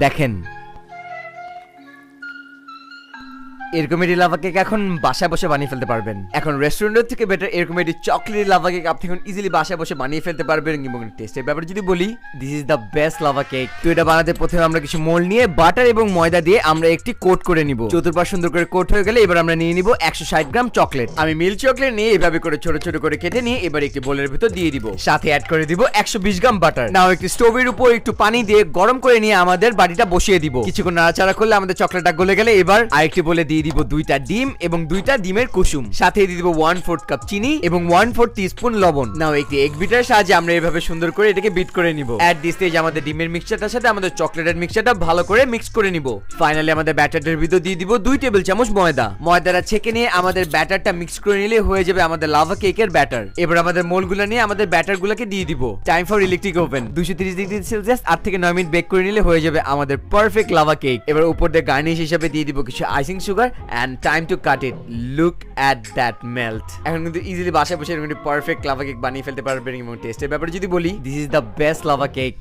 দেখেন এরকম একটি লাভা কেক এখন বাসায় বসে বানিয়ে ফেলতে পারবেন। এখন রেস্টুরেন্টের থেকে বেটার এরকম একটি চকলেট লাভা কেক আপনি এখন ইজিলি বাসায় বসে বানিয়ে ফেলতে পারবেন। এবং টেস্টের ব্যাপারে যদি বলি, this is the best lava cake. তো এটা বানাতে প্রথমে আমরা কিছু মোল্ড নিয়ে বাটার এবং ময়দা দিয়ে আমরা একটি কোট করে নিব। চতুর্পাশ সুন্দর করে কোট হয়ে গেলে এবার আমরা নিয়ে নিব 160 গ্রাম চকলেট। আমি মিল্ক চকলেট নিয়ে এভাবে করে ছোট ছোট করে কেটে নিয়ে এবার একটি বোলের ভিতর দিয়ে দিব। সাথে অ্যাড করে দিব 120 গ্রাম বাটার। নাও একটি স্টোভের উপর একটু পানি দিয়ে গরম করে নিয়ে আমাদের বাটিটা বসিয়ে দিব। কিছুক্ষণ নাড়াচাড়া করলে আমাদের চকলেটটা গলে গেলে এবার আরেকটি বলে দিয়ে দিব 2টা ডিম এবং 2টা ডিমের কুসুম। সাথে দিয়ে দিব 1/4 কাপ চিনি এবং 1/4 টিস্পুন লবণ। নাও একটি এগ বিটার সাহায্যে আমরা এভাবে সুন্দর করে এটাকে বিট করে নিব। এট দিস স্টেজ আমাদের ডিমের মিক্সচারটার সাথে আমাদের চকলেটের মিক্সচারটা ভালো করে মিক্স করে নিব। ফাইনালি আমাদের ব্যাটারটার ভিতর দিয়ে দিব 2 টেবিল চামচ ময়দা। ময়দাটা ছেঁকে নিয়ে আমাদের ব্যাটারটা মিক্স করে নিলে হয়ে যাবে আমাদের লাভা কেকের ব্যাটার। এবার আমাদের মোলগুলো নিয়ে আমাদের ব্যাটারগুলোকে দিয়ে দিব। Time for electric oven 230 degree Celsius 8 থেকে 9 মিনিট বেক করে নিলে হয়ে যাবে আমাদের পারফেক্ট লাভা কেক। এবার উপর দিয়ে গার্নিশ হিসেবে দিয়ে দিব কিছু icing sugar and time to cut it. Look at that melt. এখন কিন্তু ইজিলি বাসায় বসে এরকম পারফেক্ট লাভা কেক বানিয়ে ফেলতে পারবেন। এবং টেস্টের ব্যাপারে যদি বলি, this is the best lava cake.